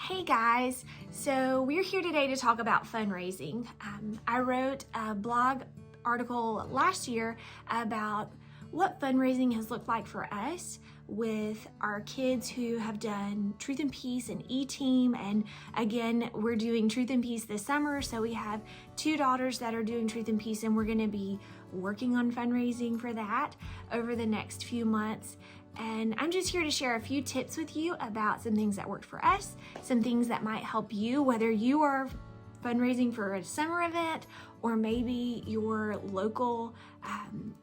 Hey guys, so we're here today to talk about fundraising. I wrote a blog article last year about what fundraising has looked like for us with our kids who have done Truth and Peace and E-Team, and again we're doing Truth and Peace this summer, so we have two daughters that are doing Truth and Peace, and we're going to be working on fundraising for that over the next few months. And I'm just here to share a few tips with you about some things that worked for us, some things that might help you, whether you are fundraising for a summer event or maybe your local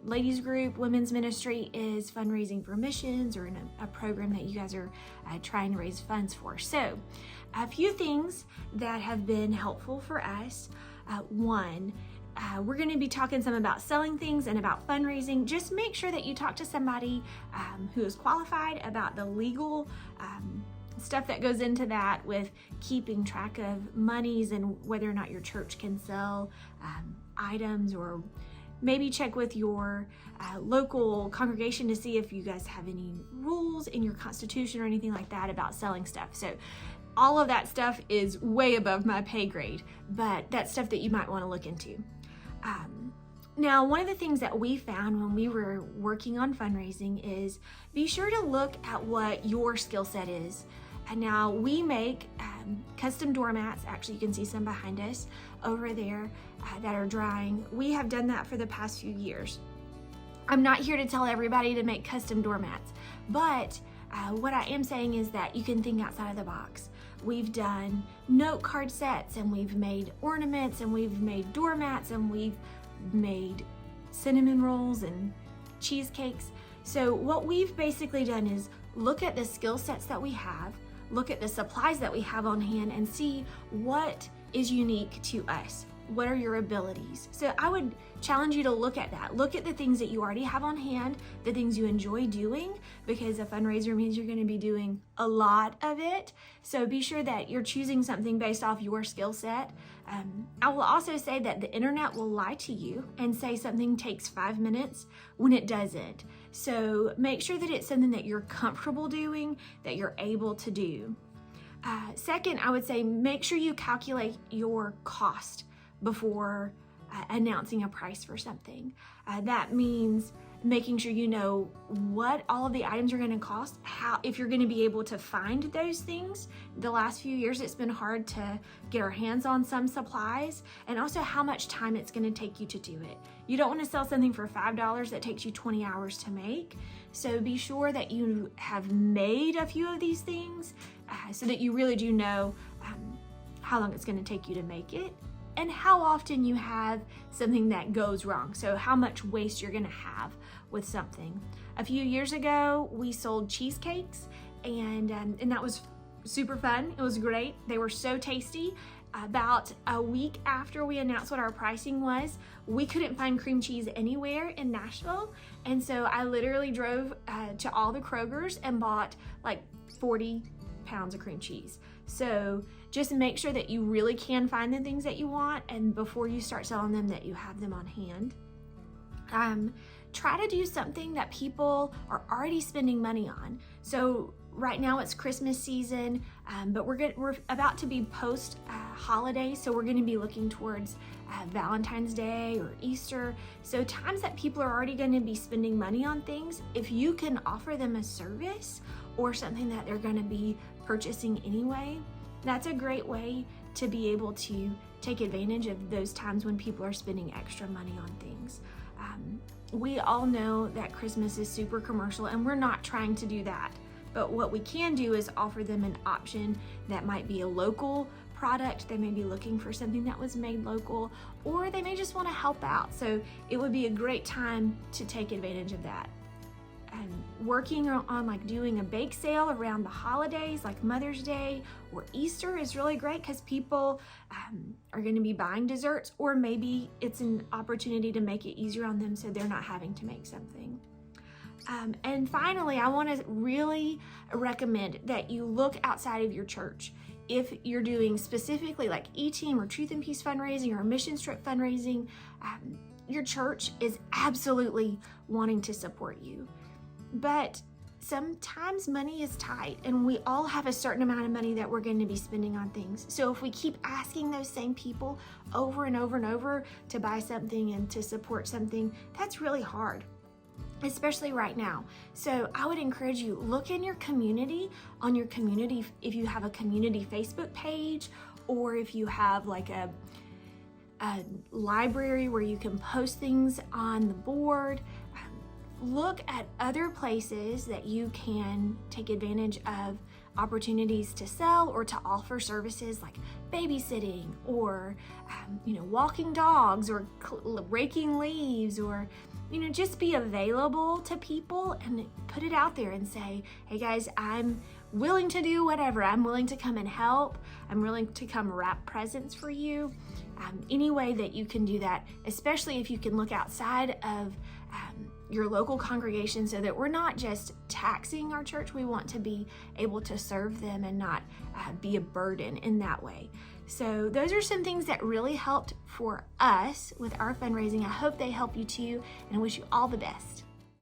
ladies group, women's ministry is fundraising for missions or in a program that you guys are trying to raise funds for. So a few things that have been helpful for us. One, we're going to be talking some about selling things and about fundraising. Just make sure that you talk to somebody who is qualified about the legal stuff that goes into that with keeping track of monies and whether or not your church can sell items, or maybe check with your local congregation to see if you guys have any rules in your constitution or anything like that about selling stuff. So all of that stuff is way above my pay grade, but that's stuff that you might want to look into. Now, one of the things that we found when we were working on fundraising is be sure to look at what your skill set is. And now we make custom doormats. Actually, you can see some behind us over there that are drying. We have done that for the past few years. I'm not here to tell everybody to make custom doormats, but what I am saying is that you can think outside of the box. We've done note card sets, and we've made ornaments, and we've made doormats, and we've made cinnamon rolls and cheesecakes. So what we've basically done is look at the skill sets that we have, look at the supplies that we have on hand, and see what is unique to us. What are your abilities? So I would challenge you to look at that. Look at the things that you already have on hand, the things you enjoy doing, because a fundraiser means you're going to be doing a lot of it. So be sure that you're choosing something based off your skill set. I will also say that the internet will lie to you and say something takes 5 minutes when it doesn't. So make sure that it's something that you're comfortable doing, that you're able to do. Second, I would say make sure you calculate your cost before announcing a price for something. That means making sure you know what all of the items are going to cost, if you're going to be able to find those things. The last few years it's been hard to get our hands on some supplies, and also how much time it's going to take you to do it. You don't want to sell something for $5 that takes you 20 hours to make. So be sure that you have made a few of these things so that you really do know how long it's going to take you to make it, and how often you have something that goes wrong. So how much waste you're gonna have with something. A few years ago, we sold cheesecakes, and that was super fun. It was great. They were so tasty. About a week after we announced what our pricing was, we couldn't find cream cheese anywhere in Nashville. And so I literally drove to all the Krogers and bought like 40 pounds of cream cheese. So just make sure that you really can find the things that you want, and before you start selling them, that you have them on hand. Try to do something that people are already spending money on. So right now it's Christmas season, but we're about to be post holiday, so we're going to be looking towards Valentine's Day or Easter. So times that people are already going to be spending money on things, if you can offer them a service or something that they're going to be purchasing anyway, that's a great way to be able to take advantage of those times when people are spending extra money on things. We all know that Christmas is super commercial, and we're not trying to do that. But what we can do is offer them an option that might be a local product. They may be looking for something that was made local, or they may just want to help out. So it would be a great time to take advantage of that. And working on like doing a bake sale around the holidays like Mother's Day or Easter is really great, because people are going to be buying desserts, or maybe it's an opportunity to make it easier on them so they're not having to make something. And finally, I want to really recommend that you look outside of your church. If you're doing specifically like E-Team or Truth and Peace fundraising or mission trip fundraising, your church is absolutely wanting to support you. But sometimes money is tight and we all have a certain amount of money that we're going to be spending on things. So if we keep asking those same people over and over and over to buy something and to support something, that's really hard, especially right now. So I would encourage you, look in your community, on your community, if you have a community Facebook page, or if you have like a library where you can post things on the board. Look at other places that you can take advantage of opportunities to sell or to offer services like babysitting or walking dogs or raking leaves, or just be available to people and put it out there and say, hey guys, I'm willing to do whatever. I'm willing to come and help. I'm willing to come wrap presents for you. Any way that you can do that, especially if you can look outside of your local congregation, so that we're not just taxing our church. We want to be able to serve them and not be a burden in that way. So those are some things that really helped for us with our fundraising. I hope they help you too, and I wish you all the best.